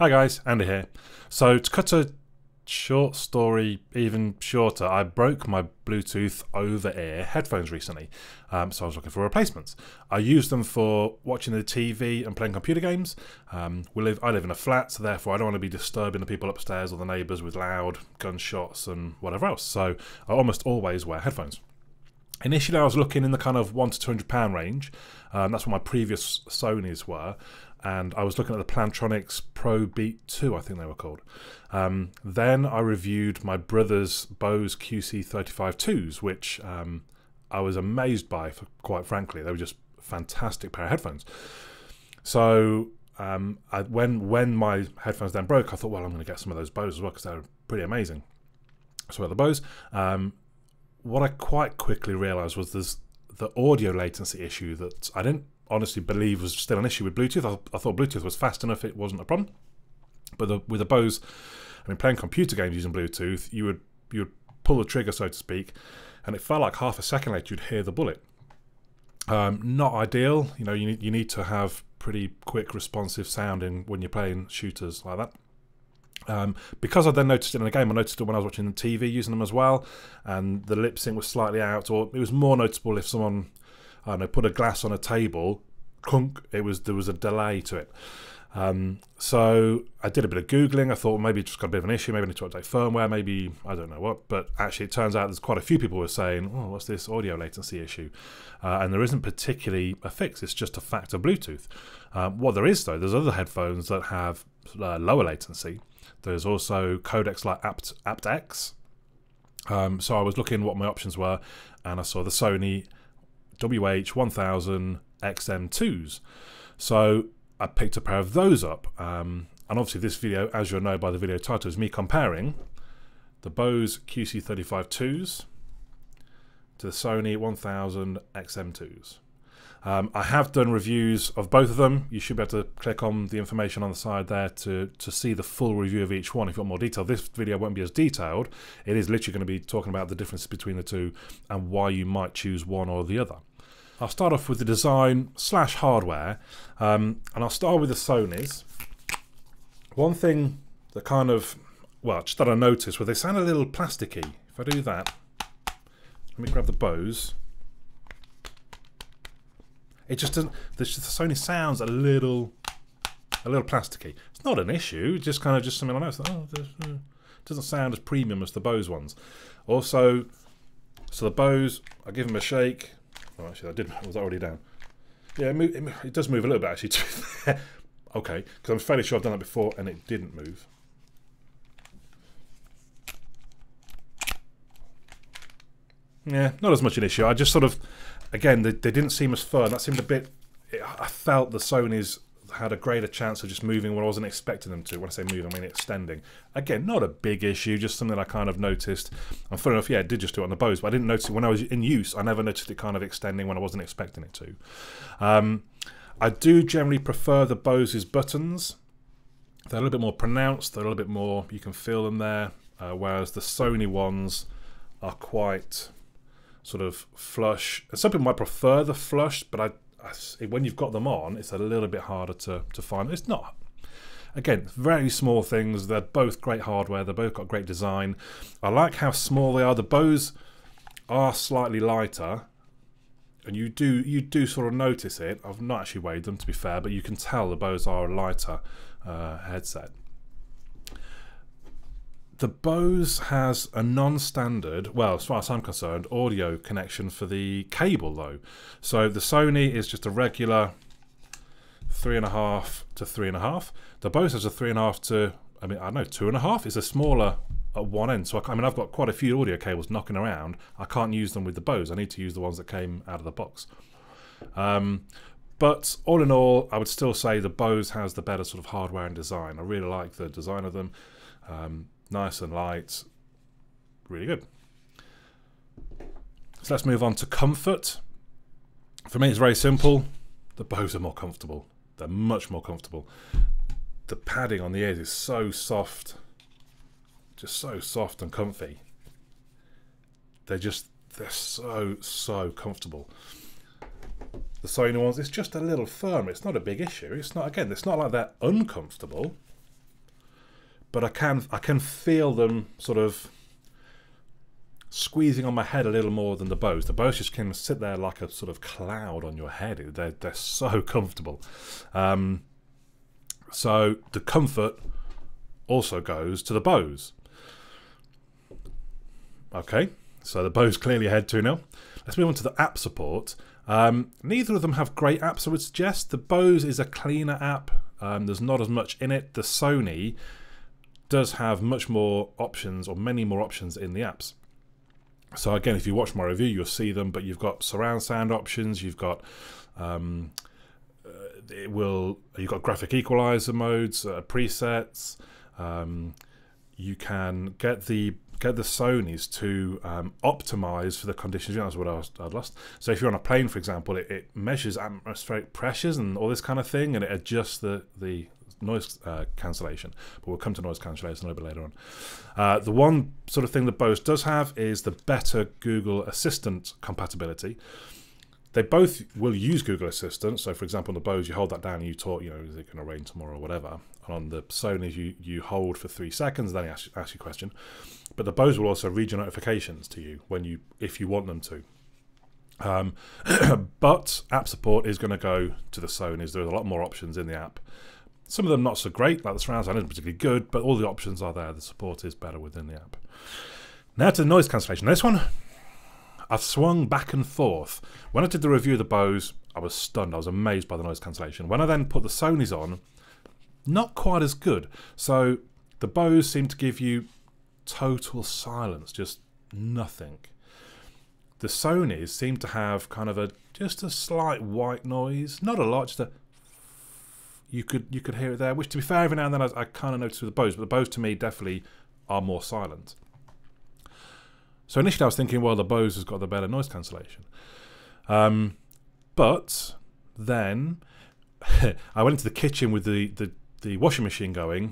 Hi guys, Andy here. So to cut a short story even shorter, I broke my Bluetooth over-ear headphones recently, so I was looking for replacements. I use them for watching the TV and playing computer games. I live in a flat, so therefore I don't want to be disturbing the people upstairs or the neighbours with loud gunshots and whatever else, so I almost always wear headphones. Initially I was looking in the kind of £100 to £200 range. That's what my previous Sonys were, and I was looking at the Plantronics Pro Beat 2, I think they were called. Then I reviewed my brother's Bose QC35 2s, which I was amazed by, quite frankly. They were just a fantastic pair of headphones. So when my headphones then broke, I thought, well, I'm going to get some of those Bose as well, because they're pretty amazing. So I got the Bose. What I quite quickly realised was there's the audio latency issue that I didn't honestly believe was still an issue with Bluetooth. I thought Bluetooth was fast enough, it wasn't a problem. But with the Bose, I mean, playing computer games using Bluetooth, you would pull the trigger, so to speak, and it felt like half a second later you'd hear the bullet. Not ideal, you know. You need to have pretty quick responsive sounding when you're playing shooters like that. Because I then noticed it in the game, I noticed it when I was watching the TV using them as well, and the lip sync was slightly out, or it was more noticeable if someone, I don't know, put a glass on a table, clunk, there was a delay to it. So I did a bit of Googling. I thought maybe it's just got a bit of an issue, maybe I need to update firmware, maybe I don't know what, but actually it turns out there's quite a few people who were saying, oh, what's this audio latency issue? And there isn't particularly a fix, it's just a fact of Bluetooth. What there is though, there's other headphones that have lower latency. There's also codecs like aptX. So I was looking what my options were, and I saw the Sony WH-1000 XM2s. So I picked a pair of those up. And obviously this video, as you'll know by the video title, is me comparing the Bose QC35 2s to the Sony 1000 XM2s. I have done reviews of both of them. You should be able to click on the information on the side there to see the full review of each one if you want more detail. This video won't be as detailed. It is literally going to be talking about the differences between the two and why you might choose one or the other. I'll start off with the design / hardware, and I'll start with the Sonys. One thing that kind of, well, just that I noticed, well, they sound a little plasticky. If I do that, let me grab the Bose. It just doesn't. The Sony sounds a little plasticky. It's not an issue. It's just kind of something I noticed. Oh, it doesn't sound as premium as the Bose ones. Also, so the Bose, I give them a shake. Oh, actually, I was already down. Yeah, it does move a little bit actually. Okay, because I'm fairly sure I've done that before and it didn't move. Yeah, not as much an issue. I just sort of, again, they didn't seem as firm. That seemed a bit, I felt the Sonys had a greater chance of just moving when I wasn't expecting them to. When I say moving, I mean extending. Again, not a big issue, just something I kind of noticed. And funny enough, yeah, it did just do it on the Bose, but I didn't notice it when I was in use. I never noticed it kind of extending when I wasn't expecting it to. I do generally prefer the Bose's buttons. They're a little bit more pronounced. They're a little bit more, you can feel them there. Whereas the Sony ones are quite sort of flush. And some people might prefer the flush, but when you've got them on, it's a little bit harder to find. It's not. Again, very small things. They're both great hardware. They've both got great design. I like how small they are. The Bose are slightly lighter, and you do sort of notice it. I've not actually weighed them, to be fair, but you can tell the Bose are a lighter headset. The Bose has a non-standard, well, as far as I'm concerned, audio connection for the cable though. So the Sony is just a regular 3.5 to 3.5. The Bose has a 3.5 to, I mean, I don't know, 2.5. It's a smaller at one end. So I mean, I've got quite a few audio cables knocking around. I can't use them with the Bose. I need to use the ones that came out of the box. But all in all, I would still say the Bose has the better sort of hardware and design. I really like the design of them. Nice and light, really good. So let's move on to comfort. For me, it's very simple. The Bose are more comfortable. They're much more comfortable. The padding on the ears is so soft, just so soft and comfy. They're so comfortable. The Sony ones, it's just a little firmer. It's not a big issue. It's not, again, it's not like they're uncomfortable. but I can feel them sort of squeezing on my head a little more than the Bose. The Bose just can sit there like a sort of cloud on your head. They're so comfortable. So the comfort also goes to the Bose. Okay, so the Bose clearly ahead 2-0. Let's move on to the app support. Neither of them have great apps, I would suggest. The Bose is a cleaner app. There's not as much in it. The Sony does have much more options, or many more options in the apps. So again, if you watch my review, you'll see them, but you've got surround sound options, you've got you've got graphic equalizer modes, presets. You can get the Sonys to optimize for the conditions. That's what I'd lost. So if you're on a plane, for example, it measures atmospheric pressures and all this kind of thing, and it adjusts the noise cancellation. But we'll come to noise cancellation a little bit later on. The one sort of thing that Bose does have is the better Google Assistant compatibility. They both will use Google Assistant. So for example, on the Bose, you hold that down and you talk, is it going to rain tomorrow or whatever. And on the Sony, you hold for 3 seconds, then you ask you a question. But the Bose will also read your notifications to you if you want them to. But app support is going to go to the Sonys. There's a lot more options in the app. Some of them not so great, like the surround sound isn't particularly good, but all the options are there. The support is better within the app. Now to the noise cancellation. This one, I've swung back and forth. When I did the review of the Bose, I was stunned. I was amazed by the noise cancellation. When I then put the Sonys on, not quite as good. So the Bose seemed to give you total silence, just nothing. The Sonys seem to have kind of just a slight white noise, not a lot, just a you could hear it there, which to be fair, every now and then I kind of noticed with the Bose, but the Bose to me definitely are more silent. So initially I was thinking, well, the Bose has got the better noise cancellation. But then I went into the kitchen with the washing machine going.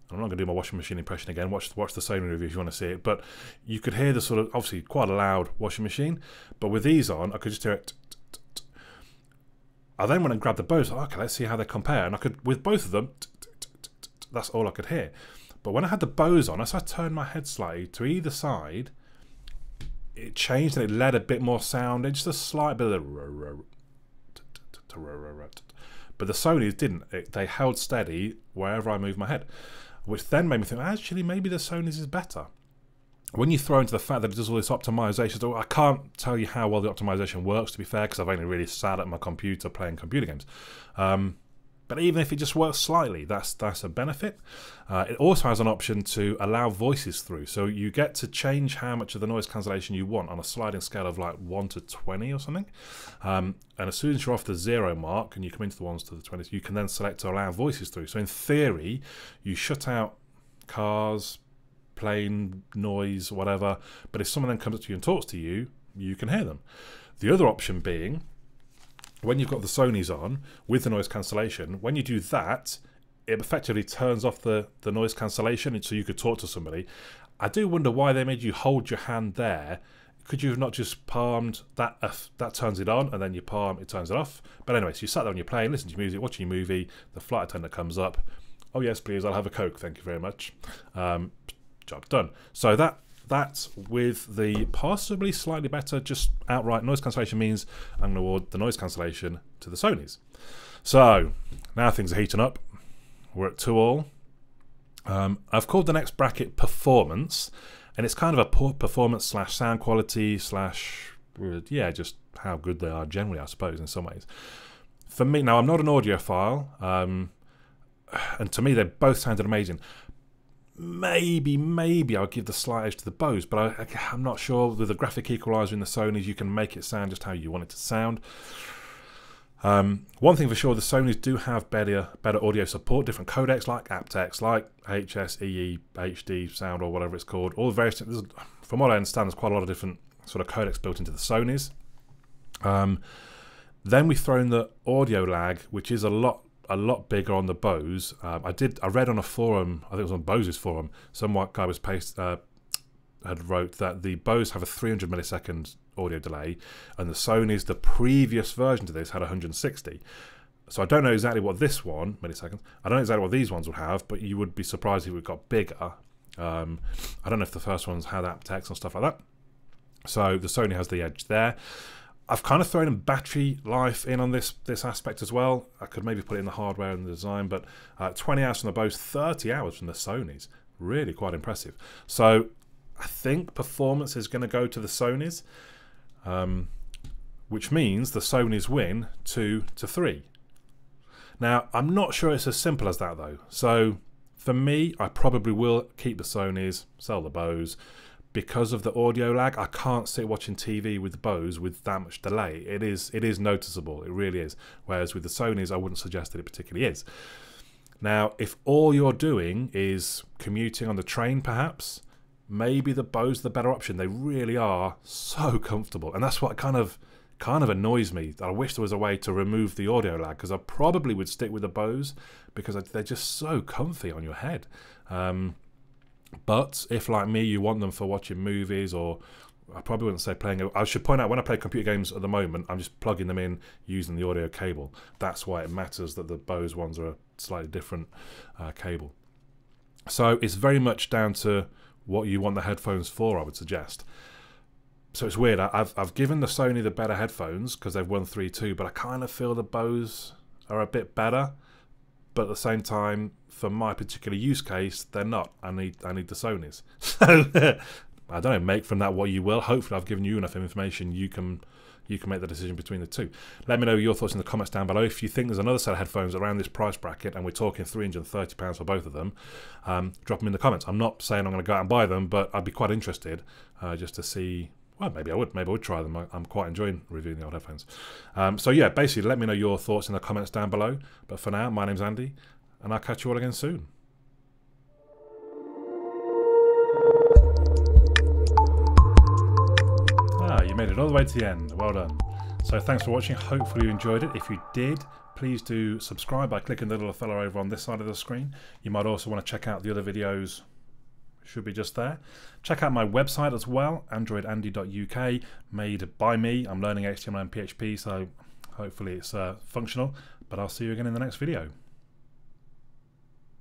I'm not going to do my washing machine impression again. Watch the Sony review if you want to see it. But you could hear the sort of, obviously quite a loud washing machine. But with these on, I could just hear it. I then went and grabbed the Bose. Okay, let's see how they compare. And I could, with both of them, that's all I could hear. But when I had the Bose on, as I turned my head slightly to either side, it changed and it led a bit more sound. It's just a slight bit of but the Sonys didn't. They held steady wherever I moved my head, which then made me think, actually, maybe the Sonys is better. When you throw into the fact that it does all this optimization, I can't tell you how well the optimization works, to be fair, because I've only really sat at my computer playing computer games. But even if it just works slightly, that's a benefit. It also has an option to allow voices through. So you get to change how much of the noise cancellation you want on a sliding scale of like 1 to 20 or something. And as soon as you're off the 0 mark and you come into the 1s to the 20s, you can then select to allow voices through. So in theory, you shut out cars, plane noise, whatever. But if someone then comes up to you and talks to you, you can hear them. The other option being, when you've got the Sonys on with the noise cancellation, when you do that, it effectively turns off the noise cancellation, and so you could talk to somebody. I do wonder why they made you hold your hand there. Could you have not just palmed that? That turns it on, and then you palm, it turns it off. But anyway, so you sat there on your plane, listening to music, watching your movie. The flight attendant comes up. Oh yes, please, I'll have a Coke. Thank you very much. Job done. So that's with the possibly slightly better just outright noise cancellation means I'm going to award the noise cancellation to the Sonys. So now things are heating up. We're at 2-all. I've called the next bracket performance, and it's kind of a performance slash sound quality slash, yeah, just how good they are generally, I suppose, in some ways. For me, now I'm not an audiophile, and to me they both sounded amazing. Maybe I'll give the slight edge to the Bose, but I'm not sure. With the graphic equalizer in the Sonys, you can make it sound just how you want it to sound. One thing for sure, the Sonys do have better audio support, different codecs like aptX, like HS, EE, HD, sound, or whatever it's called. All the various, from what I understand, there's quite a lot of different sort of codecs built into the Sonys. Then we throw in the audio lag, which is a lot bigger on the Bose. I read on a forum, I think it was on Bose's forum, some white guy had wrote that the Bose have a 300 millisecond audio delay, and the Sonys, the previous version to this, had 160. So I don't know exactly what this one, milliseconds, I don't know exactly what these ones will have, but you would be surprised if it got bigger. I don't know if the first ones had aptX and stuff like that. So the Sony has the edge there. I've kind of thrown in battery life in on this aspect as well. I could maybe put it in the hardware and the design, but 20 hours from the Bose, 30 hours from the Sonys. Really quite impressive. So I think performance is going to go to the Sonys, which means the Sonys win 2-3. Now, I'm not sure it's as simple as that though. So for me, I probably will keep the Sonys, sell the Bose. Because of the audio lag, I can't sit watching TV with the Bose with that much delay. It is noticeable, it really is. Whereas with the Sonys, I wouldn't suggest that it particularly is. Now, if all you're doing is commuting on the train perhaps, maybe the Bose are the better option. They really are so comfortable. And that's what kind of annoys me. I wish there was a way to remove the audio lag, because I probably would stick with the Bose because they're just so comfy on your head. But if, like me, you want them for watching movies, or I probably wouldn't say playing. I should point out, when I play computer games at the moment, I'm just plugging them in using the audio cable. That's why it matters that the Bose ones are a slightly different cable. So it's very much down to what you want the headphones for, I would suggest. So it's weird. I've given the Sony the better headphones because they've won 3-2, but I kind of feel the Bose are a bit better. But at the same time, for my particular use case, they're not. I need the Sonys. So I don't know. Make from that what you will. Hopefully, I've given you enough information. You can make the decision between the two. Let me know your thoughts in the comments down below. If you think there's another set of headphones around this price bracket, and we're talking £330 for both of them, drop them in the comments. I'm not saying I'm going to go out and buy them, but I'd be quite interested just to see. Well, maybe I would try them. I'm quite enjoying reviewing the old headphones. So yeah, basically, let me know your thoughts in the comments down below. But for now, my name's Andy, and I'll catch you all again soon. You made it all the way to the end. Well done. So thanks for watching. Hopefully you enjoyed it. If you did, please do subscribe by clicking the little fella over on this side of the screen. You might also want to check out the other videos. Should be just there. Check out my website as well, androidandy.uk, made by me. I'm learning HTML and PHP, so hopefully it's functional. But I'll see you again in the next video.